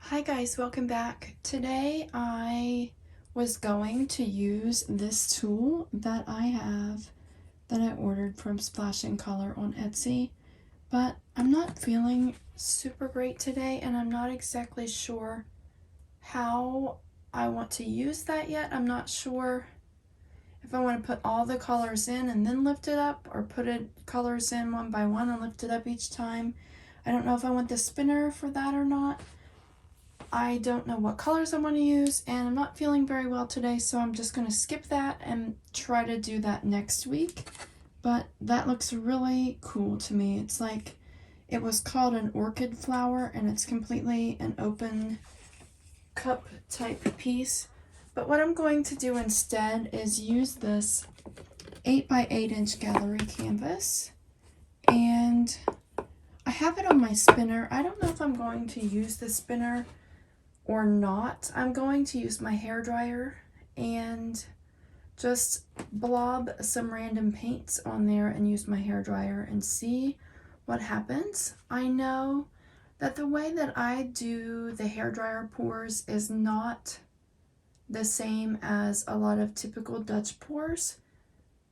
Hi guys, welcome back. Today I was going to use this tool that I ordered from Splash and Color on Etsy, but I'm not feeling super great today and I'm not exactly sure how I want to use that yet. I'm not sure if I want to put all the colors in and then lift it up, or put colors in one by one and lift it up each time. I don't know if I want the spinner for that or not. I don't know what colors I want to use, and I'm not feeling very well today, so I'm just going to skip that and try to do that next week. But that looks really cool to me. It's like, it was called an orchid flower, and it's completely an open cup type piece. But what I'm going to do instead is use this 8 by 8 inch gallery canvas, and I have it on my spinner. I don't know if I'm going to use the spinner or not. I'm going to use my hairdryer and just blob some random paints on there and use my hairdryer and see what happens. I know that the way that I do the hairdryer pours is not the same as a lot of typical Dutch pours,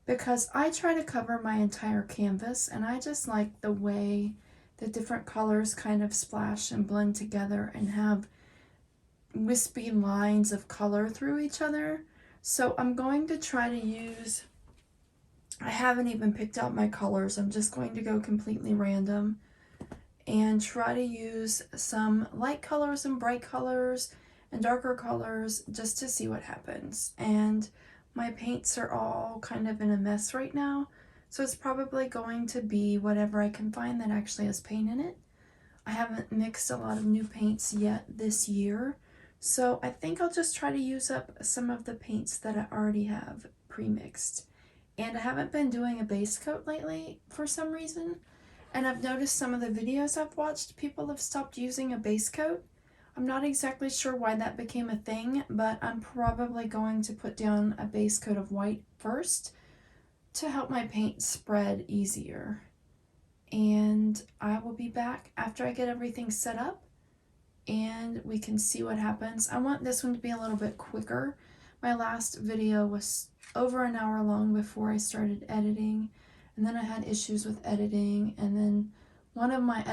because I try to cover my entire canvas, and I just like the way the different colors kind of splash and blend together and have wispy lines of color through each other. So I'm going to try to use, I haven't even picked out my colors, I'm just going to go completely random and try to use some light colors and bright colors and darker colors just to see what happens. And my paints are all kind of in a mess right now, so it's probably going to be whatever I can find that actually has paint in it. I haven't mixed a lot of new paints yet this year, so I think I'll just try to use up some of the paints that I already have pre-mixed. And I haven't been doing a base coat lately for some reason, and I've noticed some of the videos I've watched, people have stopped using a base coat. I'm not exactly sure why that became a thing, but I'm probably going to put down a base coat of white first to help my paint spread easier. And I will be back after I get everything set up and we can see what happens. I want this one to be a little bit quicker. My last video was over an hour long before I started editing, and then I had issues with editing, and then one of my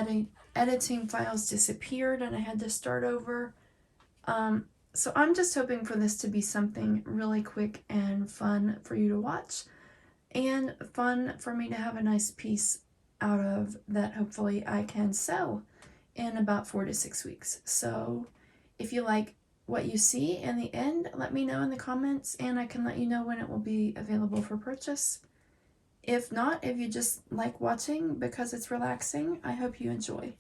editing files disappeared and I had to start over. So I'm just hoping for this to be something really quick and fun for you to watch, and fun for me to have a nice piece out of that hopefully I can sell in about 4 to 6 weeks. So if you like what you see in the end, let me know in the comments and I can let you know when it will be available for purchase. If not, if you just like watching because it's relaxing, I hope you enjoy.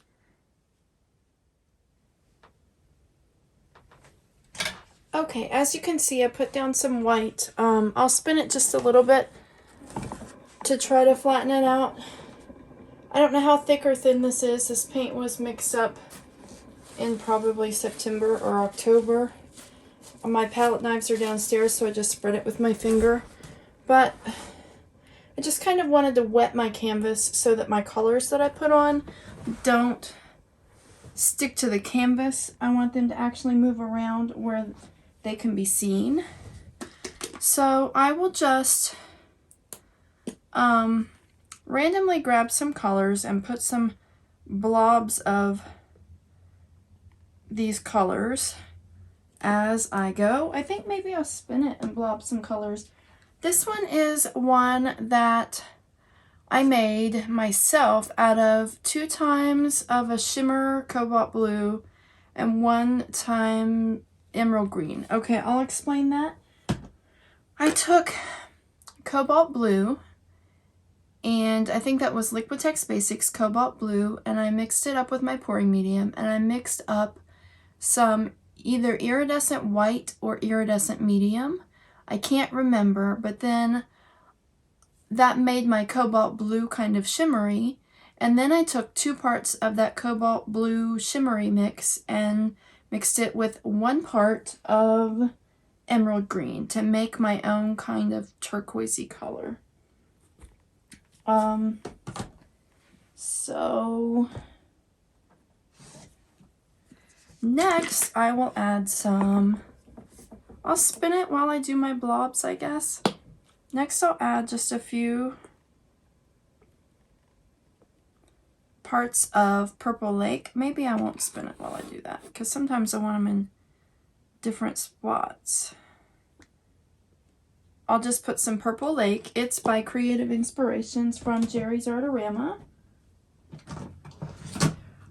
Okay, as you can see, I put down some white. I'll spin it just a little bit to try to flatten it out. I don't know how thick or thin this is. This paint was mixed up in probably September or October. My palette knives are downstairs, so I just spread it with my finger. But I just kind of wanted to wet my canvas so that my colors that I put on don't stick to the canvas. I want them to actually move around where they can be seen. So I will just randomly grab some colors and put some blobs of these colors as I go. I think maybe I'll spin it and blob some colors. This one is one that I made myself out of 2 times of a shimmer cobalt blue and 1 time emerald green. Okay, I'll explain that. I took cobalt blue, and I think that was Liquitex Basics Cobalt Blue, and I mixed it up with my pouring medium, and I mixed up some either iridescent white or iridescent medium. I can't remember, but then that made my cobalt blue kind of shimmery, and then I took 2 parts of that cobalt blue shimmery mix and mixed it with 1 part of emerald green to make my own kind of turquoisey color. So Next, I will add some, I'll spin it while I do my blobs, I guess. Next, I'll add just a few parts of Purple Lake. Maybe I won't spin it while I do that, because sometimes I want them in different spots. I'll just put some Purple Lake. It's by Creative Inspirations from Jerry's Artorama.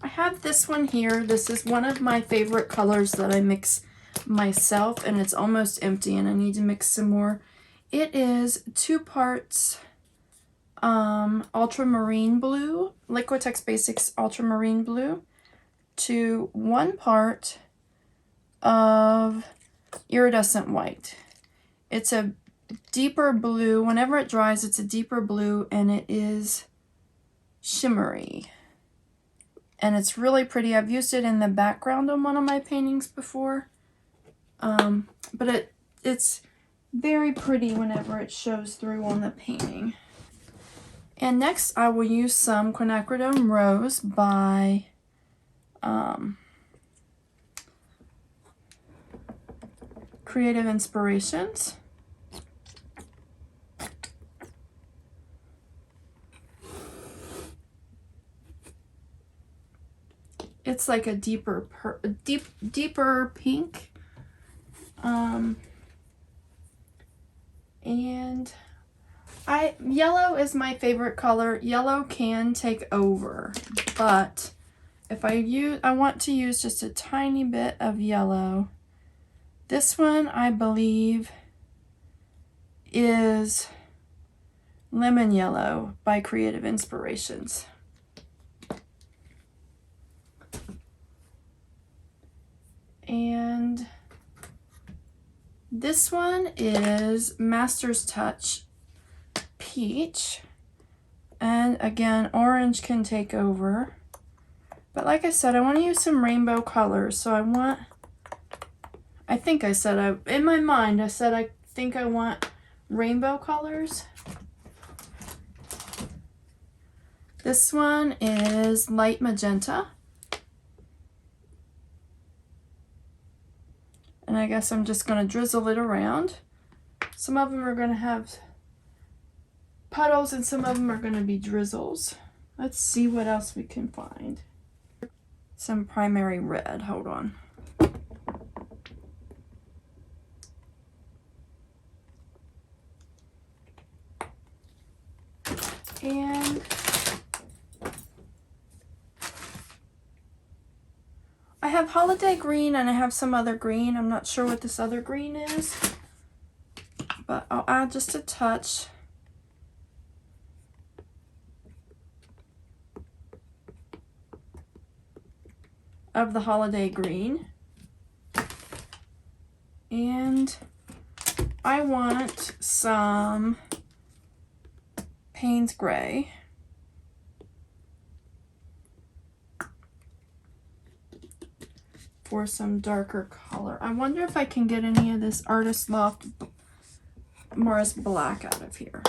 I have this one here. This is one of my favorite colors that I mix myself, and it's almost empty and I need to mix some more. It is 2 parts ultramarine blue, Liquitex Basics ultramarine blue, to 1 part of iridescent white. It's a deeper blue. Whenever it dries, it's a deeper blue, and it is shimmery. And it's really pretty. I've used it in the background on one of my paintings before. But it's very pretty whenever it shows through on the painting. And next I will use some Quinacridone Rose by Creative Inspirations. It's like a deeper pink. And yellow is my favorite color. Yellow can take over, but if I want to use just a tiny bit of yellow. This one, I believe, is Lemon Yellow by Creative Inspirations. And this one is Master's Touch Peach. And again, orange can take over. But like I said, I want to use some rainbow colors. So I think I said, in my mind, I said I think I want rainbow colors. This one is light magenta. And I guess I'm just going to drizzle it around. Some of them are going to have puddles and some of them are going to be drizzles. Let's see what else we can find. Some primary red. Hold on. And I have holiday green and I have some other green. I'm not sure what this other green is, but I'll add just a touch. Of the holiday green. And I want some Payne's Gray. For some darker color. I wonder if I can get any of this Artist Loft Morris Black out of here.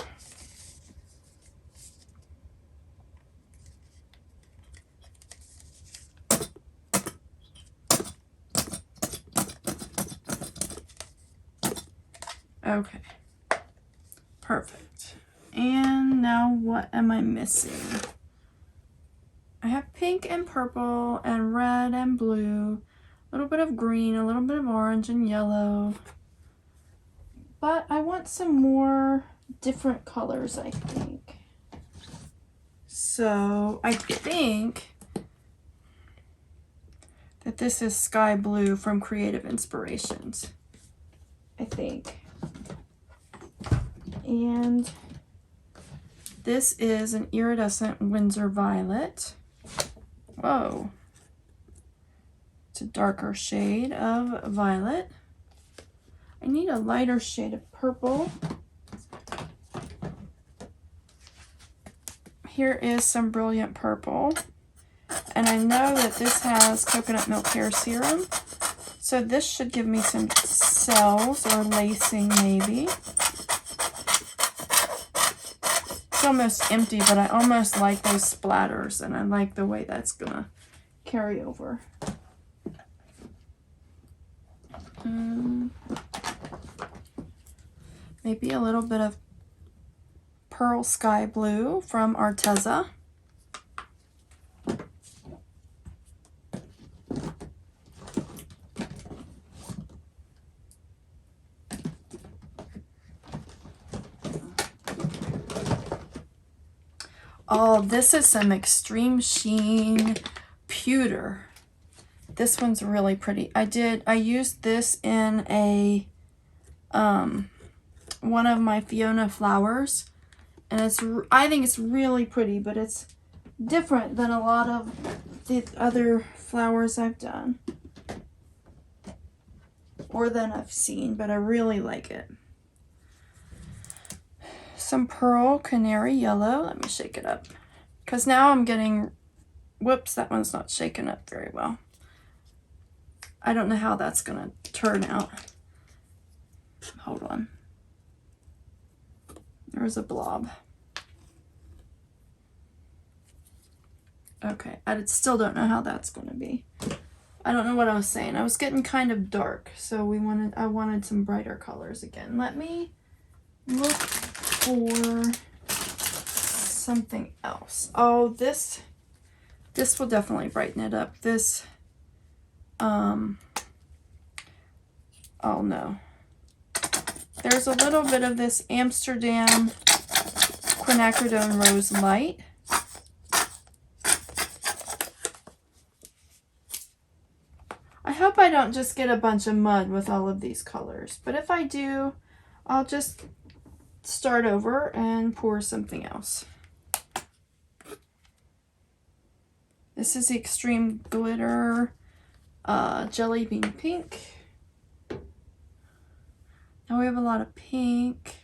Okay, perfect. And now what am I missing? I have pink and purple and red and blue. A little bit of green, a little bit of orange and yellow. But I want some more different colors, I think. So I think that this is Sky Blue from Creative Inspirations. I think. And this is an iridescent Winsor Violet. Whoa. It's a darker shade of violet. I need a lighter shade of purple. Here is some Brilliant Purple. And I know that this has coconut milk hair serum. So this should give me some cells or lacing maybe. It's almost empty, but I almost like those splatters and I like the way that's gonna carry over. Maybe a little bit of Pearl Sky Blue from Arteza. Oh, this is some Extreme Sheen Pewter. This one's really pretty. I used this in a one of my Fiona flowers, and I think it's really pretty, but it's different than a lot of the other flowers I've done or than I've seen, but I really like it. Some Pearl Canary Yellow. Let me shake it up, because now I'm getting, whoops, that one's not shaken up very well. I don't know how that's gonna turn out. Hold on. There's a blob. Okay, I still don't know how that's gonna be. I don't know what I was saying. I was getting kind of dark, so I wanted some brighter colors again. Let me look for something else. Oh, this will definitely brighten it up. This, oh no. There's a little bit of this Amsterdam Quinacridone Rose Light. I hope I don't just get a bunch of mud with all of these colors, but if I do, I'll just start over and pour something else. This is the Extreme Glitter Jelly Bean Pink. Now we have a lot of pink.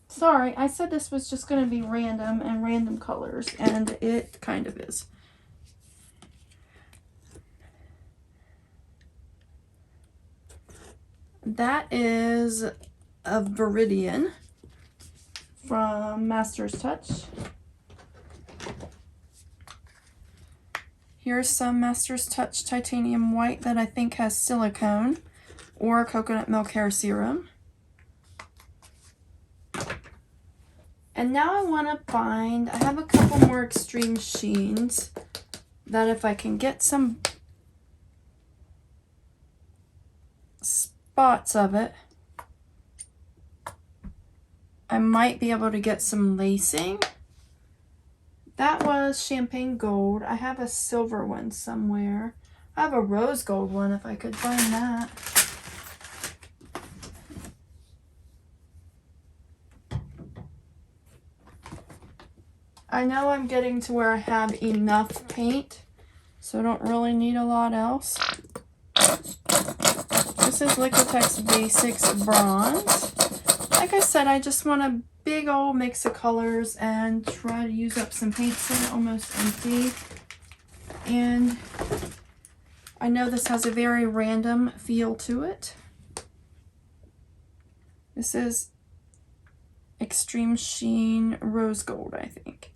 Sorry, I said this was just going to be random and random colors, and it kind of is. That is a Viridian from Master's Touch. Here's some Master's Touch Titanium White that I think has silicone or coconut milk hair serum. And now I want to find, I have a couple more Extreme Sheens that if I can get some spots of it, I might be able to get some lacing. That was Champagne Gold. I have a silver one somewhere. I have a rose gold one if I could find that. I know I'm getting to where I have enough paint, so I don't really need a lot else. This is Liquitex Basics Bronze. Like I said, I just want a big old mix of colors and try to use up some paints that are almost empty. And I know this has a very random feel to it. This is Extreme Sheen Rose Gold, I think.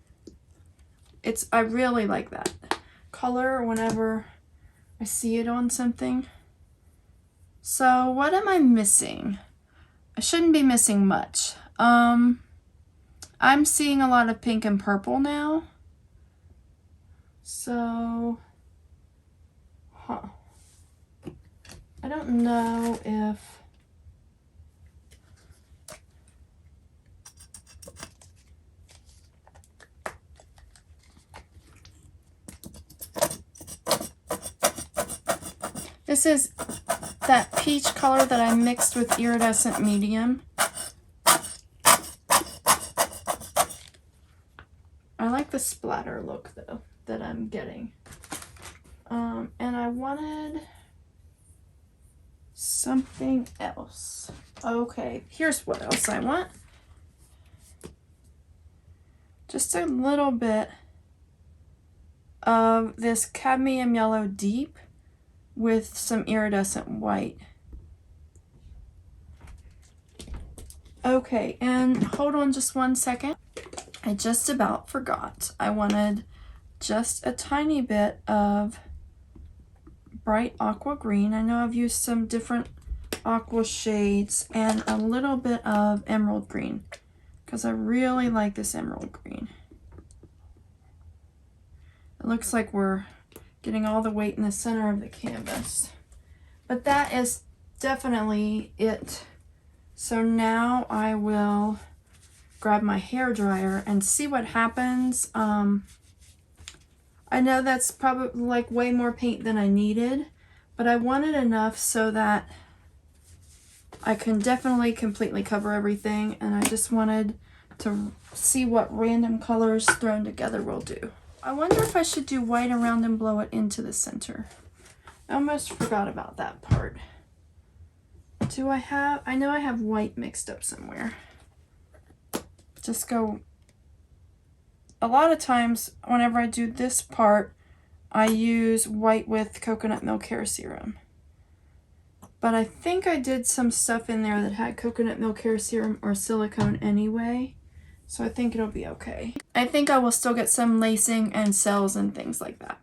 I really like that color whenever I see it on something. So what am I missing? I shouldn't be missing much. I'm seeing a lot of pink and purple now. So, I don't know if this is that peach color that I mixed with iridescent medium. I like the splatter look though that I'm getting. And I wanted something else. Okay, here's what else I want. Just a little bit of this cadmium yellow deep with some iridescent white. Okay, and hold on just one second. I just about forgot. I wanted just a tiny bit of bright aqua green. I know I've used some different aqua shades and a little bit of emerald green because I really like this emerald green. It looks like we're getting all the weight in the center of the canvas. But that is definitely it. So now I will grab my hairdryer and see what happens. I know that's probably like way more paint than I needed, but I wanted enough so that I can definitely completely cover everything, and I just wanted to see what random colors thrown together will do. I wonder if I should do white around and blow it into the center. I almost forgot about that part. I know I have white mixed up somewhere. Just go, a lot of times whenever I do this part, I use white with coconut milk hair serum. But I think I did some stuff in there that had coconut milk hair serum or silicone anyway, so I think it'll be okay. I think I will still get some lacing and cells and things like that.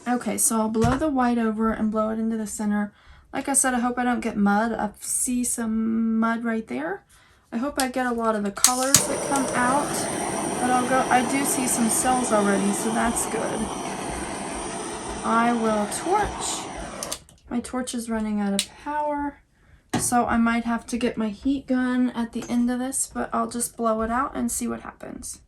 Okay, so I'll blow the white over and blow it into the center. Like I said, I hope I don't get mud. I see some mud right there. I hope I get a lot of the colors that come out. But I do see some cells already, so that's good. I will torch. My torch is running out of power, so I might have to get my heat gun at the end of this, but I'll just blow it out and see what happens.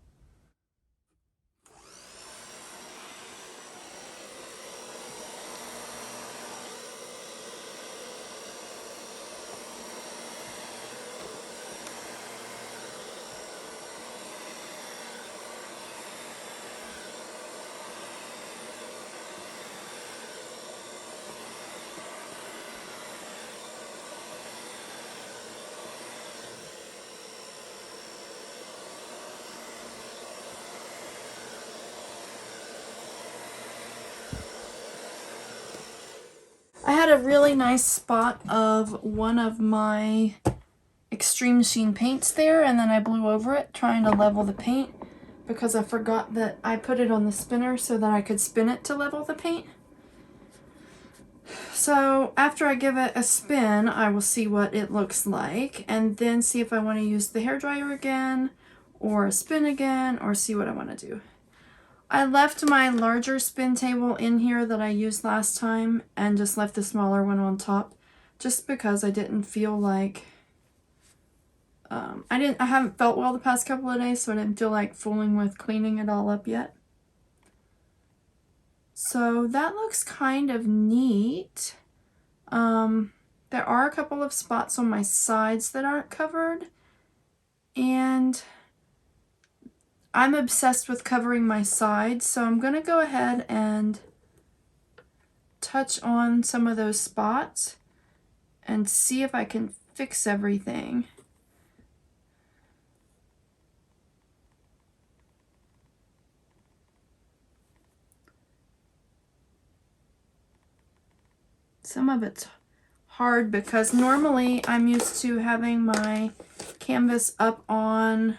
I had a really nice spot of one of my Extreme Sheen paints there, and then I blew over it trying to level the paint because I forgot that I put it on the spinner so that I could spin it to level the paint. So after I give it a spin, I will see what it looks like and then see if I want to use the hairdryer again or a spin again or see what I want to do. I left my larger spin table in here that I used last time and just left the smaller one on top just because I didn't feel like I haven't felt well the past couple of days, so I didn't feel like fooling with cleaning it all up yet. So that looks kind of neat. There are a couple of spots on my sides that aren't covered, and I'm obsessed with covering my sides, so I'm going to go ahead and touch on some of those spots and see if I can fix everything. Some of it's hard because normally I'm used to having my canvas up on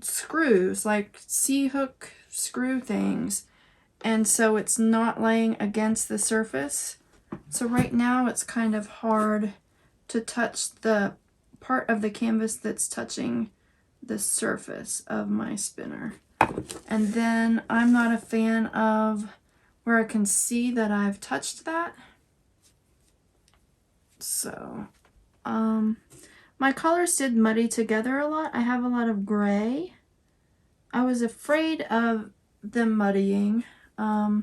screws, like C-hook screw things, and so it's not laying against the surface. So right now it's kind of hard to touch the part of the canvas that's touching the surface of my spinner. And then I'm not a fan of where I can see that I've touched that. So my colors did muddy together a lot. I have a lot of gray. I was afraid of them muddying. I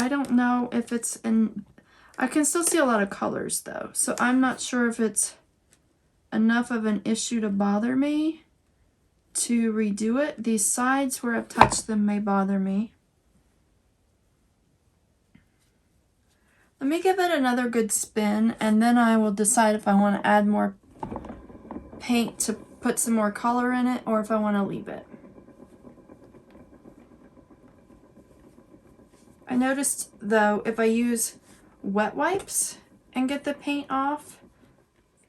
don't know if it's I can still see a lot of colors though, so I'm not sure if it's enough of an issue to bother me to redo it. These sides where I've touched them may bother me. Let me give it another good spin, and then I will decide if I want to add more paint to put some more color in it or if I want to leave it. I noticed though, if I use wet wipes and get the paint off,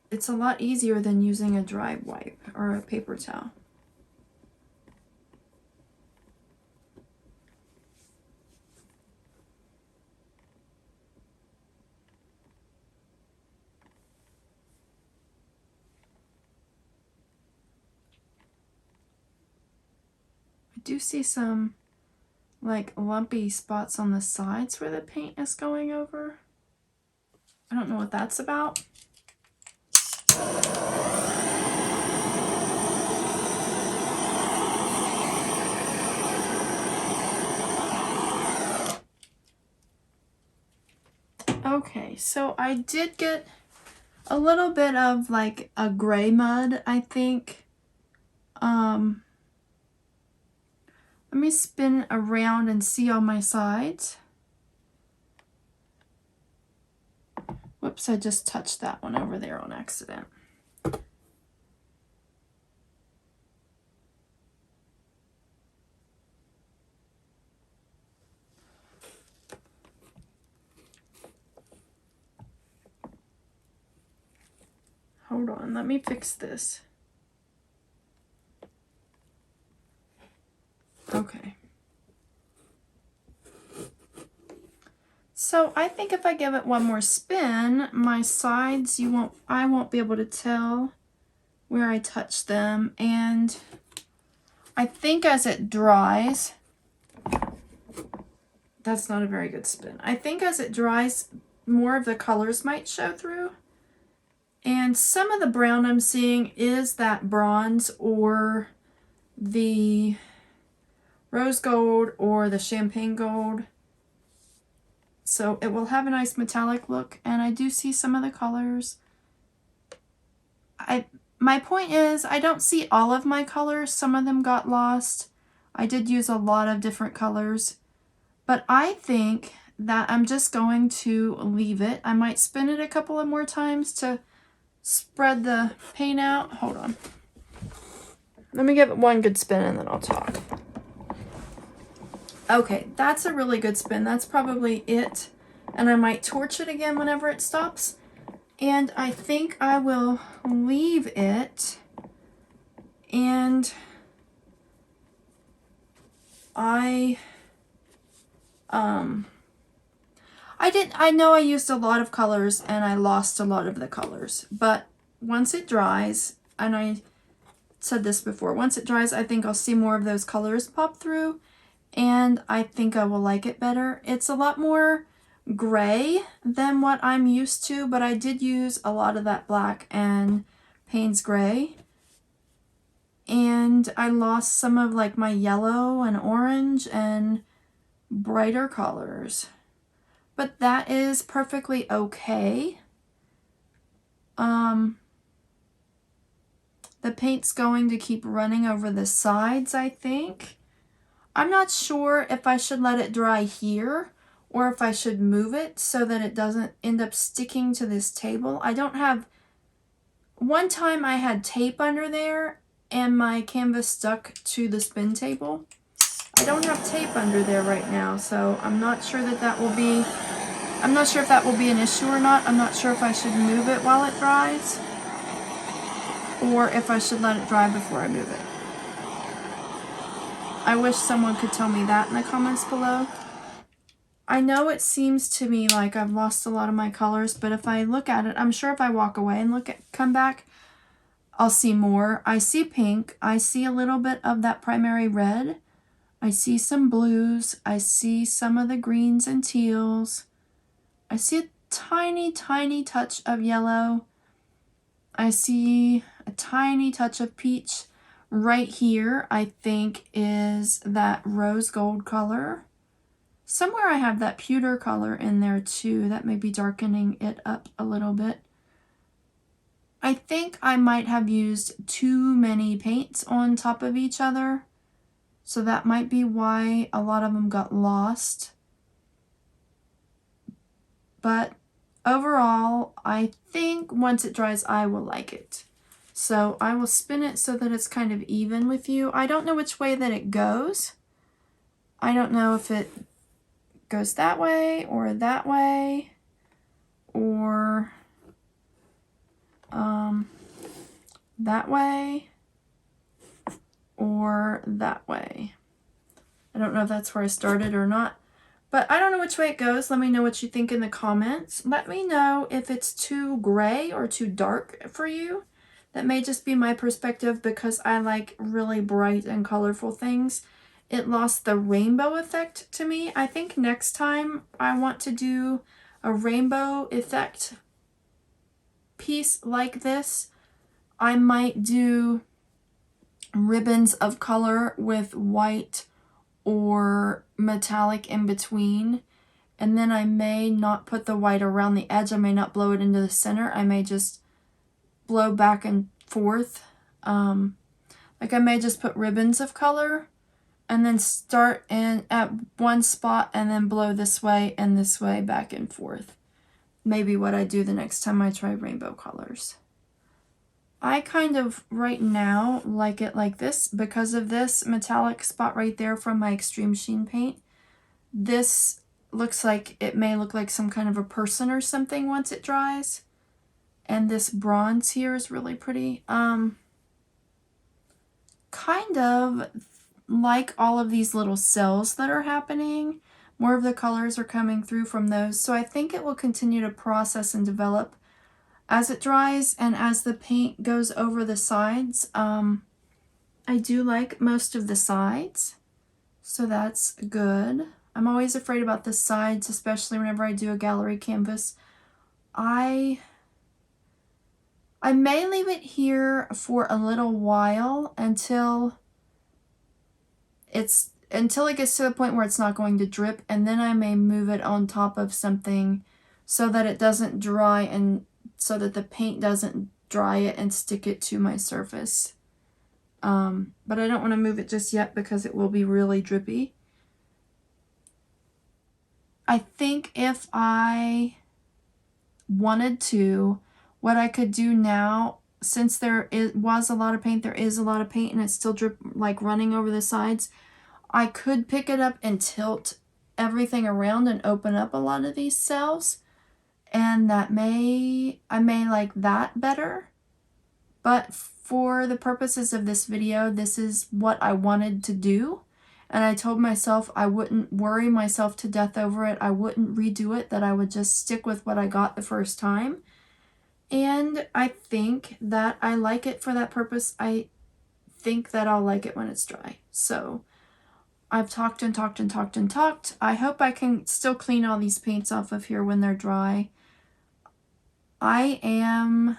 it's a lot easier than using a dry wipe or a paper towel. I do see some like lumpy spots on the sides where the paint is going over. I don't know what that's about. Okay, so I did get a little bit of like a gray mud, I think. Let me spin around and see on my sides. Whoops, I just touched that one over there on accident. Hold on, let me fix this. Okay. So I think if I give it one more spin, my sides, I won't be able to tell where I touched them. And I think as it dries, that's not a very good spin. I think as it dries, more of the colors might show through. And some of the brown I'm seeing is that bronze or the rose gold or the champagne gold. So it will have a nice metallic look, and I do see some of the colors. My point is, I don't see all of my colors. Some of them got lost. I did use a lot of different colors, but I think that I'm just going to leave it. I might spin it a couple of more times to spread the paint out. Hold on. Let me give it one good spin and then I'll talk. Okay, that's a really good spin. That's probably it. And I might torch it again whenever it stops. And I think I will leave it. And I know I used a lot of colors and I lost a lot of the colors. But once it dries, and I said this before, once it dries, I think I'll see more of those colors pop through. And I think I will like it better. It's a lot more gray than what I'm used to, but I did use a lot of that black and Payne's gray. And I lost some of like my yellow and orange and brighter colors. But that is perfectly okay. The paint's going to keep running over the sides, I think. I'm not sure if I should let it dry here or if I should move it so that it doesn't end up sticking to this table. I don't have... One time I had tape under there and my canvas stuck to the spin table. I don't have tape under there right now, so I'm not sure that that will be... I'm not sure if that will be an issue or not. I'm not sure if I should move it while it dries or if I should let it dry before I move it. I wish someone could tell me that in the comments below. I know it seems to me like I've lost a lot of my colors, but if I look at it, I'm sure if I walk away and come back, I'll see more. I see pink. I see a little bit of that primary red. I see some blues. I see some of the greens and teals. I see a tiny, tiny touch of yellow. I see a tiny touch of peach. Right here, I think, is that rose gold color. Somewhere I have that pewter color in there too. That may be darkening it up a little bit. I think I might have used too many paints on top of each other. So that might be why a lot of them got lost. But overall, I think once it dries, I will like it. So I will spin it so that it's kind of even with you. I don't know which way that it goes. I don't know if it goes that way or that way or that way or that way. I don't know if that's where I started or not, but I don't know which way it goes. Let me know what you think in the comments. Let me know if it's too gray or too dark for you. That may just be my perspective because I like really bright and colorful things. It lost the rainbow effect to me. I think next time I want to do a rainbow effect piece like this. I might do ribbons of color with white or metallic in between, and then I may not put the white around the edge. I may not blow it into the center. I may just blow back and forth. Like I may just put ribbons of color and then start in at one spot and then blow this way and this way back and forth. Maybe what I do the next time I try rainbow colors. I kind of right now like it like this because of this metallic spot right there from my Extreme Sheen paint. This looks like it may look like some kind of a person or something once it dries. And this bronze here is really pretty. Kind of like all of these little cells that are happening. More of the colors are coming through from those. So I think it will continue to process and develop as it dries and as the paint goes over the sides. I do like most of the sides, so that's good. I'm always afraid about the sides, especially whenever I do a gallery canvas. I may leave it here for a little while until it gets to the point where it's not going to drip, and then I may move it on top of something so that it doesn't dry and so that the paint doesn't dry it and stick it to my surface. But I don't want to move it just yet because it will be really drippy. I think if I wanted to, what I could do now, since was a lot of paint, there is a lot of paint and it's still like running over the sides, I could pick it up and tilt everything around and open up a lot of these cells. And I may like that better. But for the purposes of this video, this is what I wanted to do. And I told myself I wouldn't worry myself to death over it. I wouldn't redo it, that I would just stick with what I got the first time. And I think that I like it for that purpose. I think that I'll like it when it's dry. So I've talked and talked and talked and talked. I hope I can still clean all these paints off of here when they're dry. I am,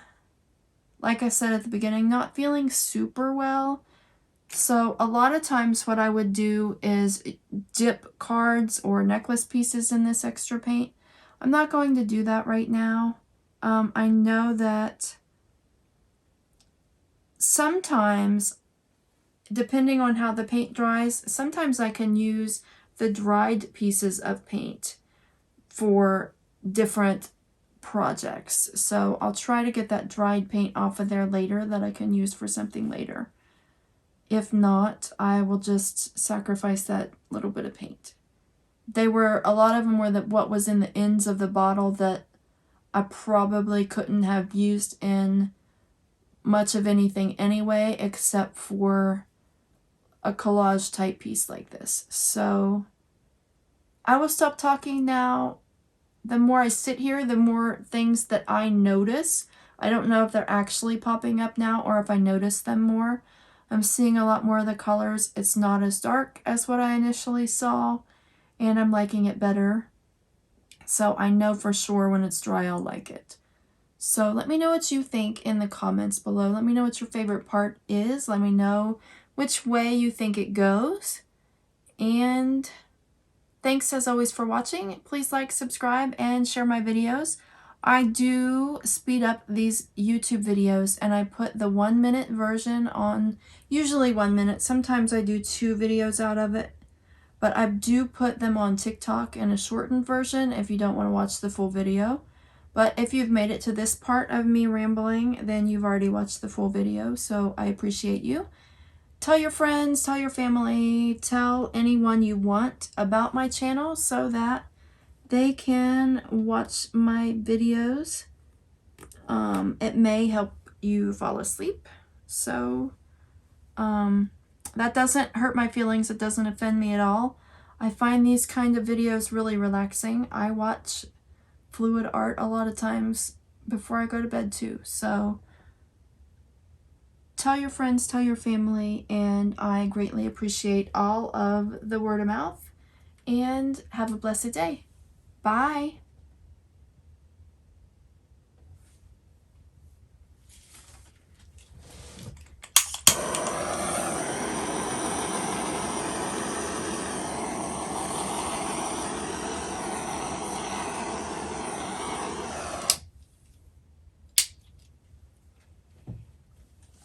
like I said at the beginning, not feeling super well. So a lot of times what I would do is dip cards or necklace pieces in this extra paint. I'm not going to do that right now. I know that sometimes, depending on how the paint dries, sometimes I can use the dried pieces of paint for different projects. So I'll try to get that dried paint off of there later that I can use for something later. If not, I will just sacrifice that little bit of paint. A lot of them were what was in the ends of the bottle that I probably couldn't have used in much of anything anyway, except for a collage type piece like this. So I will stop talking now. The more I sit here, the more things that I notice. I don't know if they're actually popping up now or if I notice them more. I'm seeing a lot more of the colors. It's not as dark as what I initially saw, and I'm liking it better. So I know for sure when it's dry, I'll like it. So let me know what you think in the comments below. Let me know what your favorite part is. Let me know which way you think it goes. And thanks as always for watching. Please like, subscribe, and share my videos. I do speed up these YouTube videos and I put the 1 minute version on, usually 1 minute. Sometimes I do 2 videos out of it, but I do put them on TikTok in a shortened version if you don't want to watch the full video. But if you've made it to this part of me rambling, then you've already watched the full video, so I appreciate you. Tell your friends, tell your family, tell anyone you want about my channel so that they can watch my videos. It may help you fall asleep. So that doesn't hurt my feelings. It doesn't offend me at all. I find these kind of videos really relaxing. I watch fluid art a lot of times before I go to bed too. So tell your friends, tell your family, and I greatly appreciate all of the word of mouth. And have a blessed day. Bye.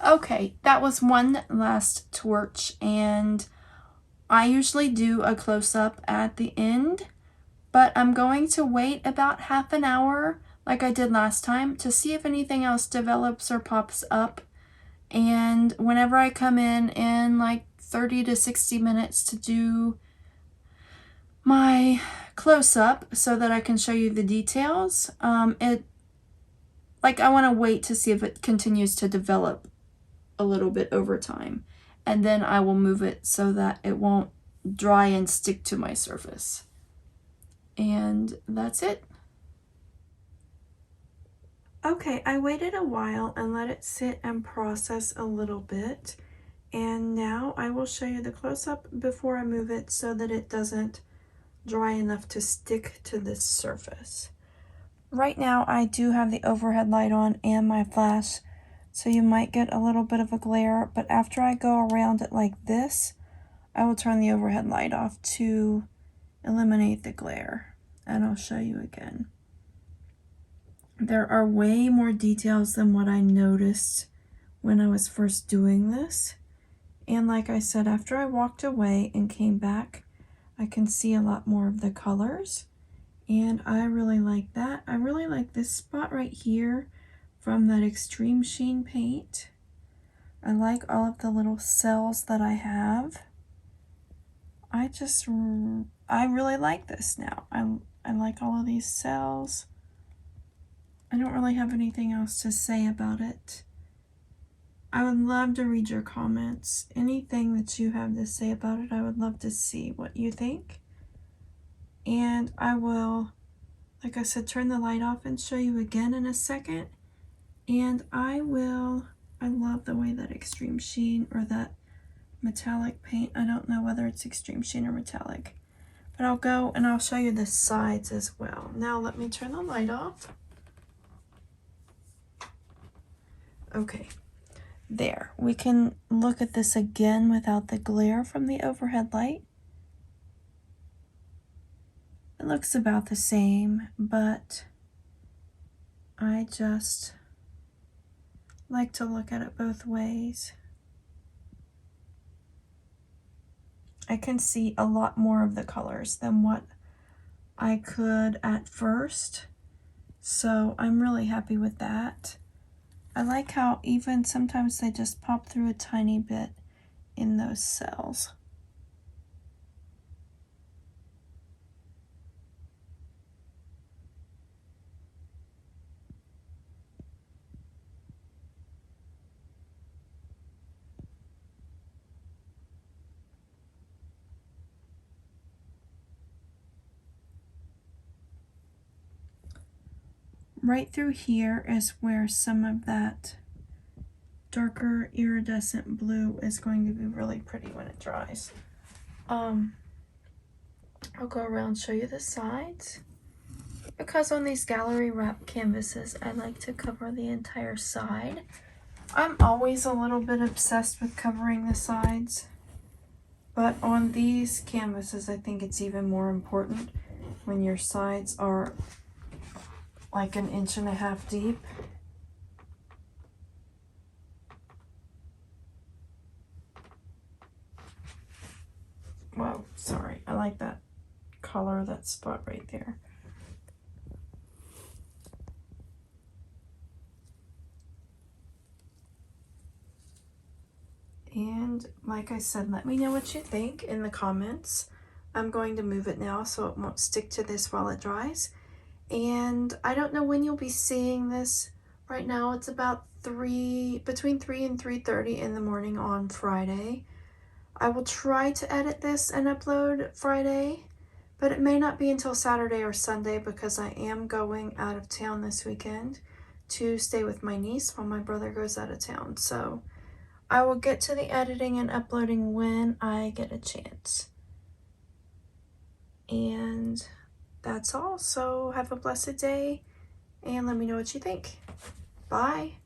Okay, that was one last torch, and I usually do a close-up at the end, but I'm going to wait about half an hour like I did last time to see if anything else develops or pops up. And whenever I come in like 30 to 60 minutes to do my close-up so that I can show you the details, I want to wait to see if it continues to develop a little bit over time, and then I will move it so that it won't dry and stick to my surface. And that's it. Okay, I waited a while and let it sit and process a little bit, and now I will show you the close-up before I move it so that it doesn't dry enough to stick to this surface. Right now I do have the overhead light on and my flash, so you might get a little bit of a glare, but after I go around it like this, I will turn the overhead light off to eliminate the glare, and I'll show you again. There are way more details than what I noticed when I was first doing this, and like I said, after I walked away and came back, I can see a lot more of the colors, and I really like that. I really like this spot right here from that Extreme Sheen paint. I like all of the little cells that I have. I really like this now. I like all of these cells. I don't really have anything else to say about it. I would love to read your comments. Anything that you have to say about it, I would love to see what you think. And I will, like I said, turn the light off and show you again in a second. And I love the way that Extreme Sheen or that metallic paint, I don't know whether it's Extreme Sheen or metallic, but I'll go and I'll show you the sides as well. Now let me turn the light off. Okay, there. We can look at this again without the glare from the overhead light. It looks about the same, but I just like to look at it both ways. I can see a lot more of the colors than what I could at first, so I'm really happy with that. I like how even sometimes they just pop through a tiny bit in those cells. Right through here is where some of that darker iridescent blue is going to be really pretty when it dries. I'll go around and show you the sides. Because on these gallery wrap canvases, I like to cover the entire side. I'm always a little bit obsessed with covering the sides, but on these canvases, I think it's even more important when your sides are like 1.5 inches deep. Whoa, sorry, I like that color, that spot right there. And like I said, let me know what you think in the comments. I'm going to move it now so it won't stick to this while it dries. And I don't know when you'll be seeing this. Right now it's about between 3 and 3:30 in the morning on Friday. I will try to edit this and upload Friday, but it may not be until Saturday or Sunday because I am going out of town this weekend to stay with my niece while my brother goes out of town. So I will get to the editing and uploading when I get a chance. And that's all. So have a blessed day and let me know what you think. Bye.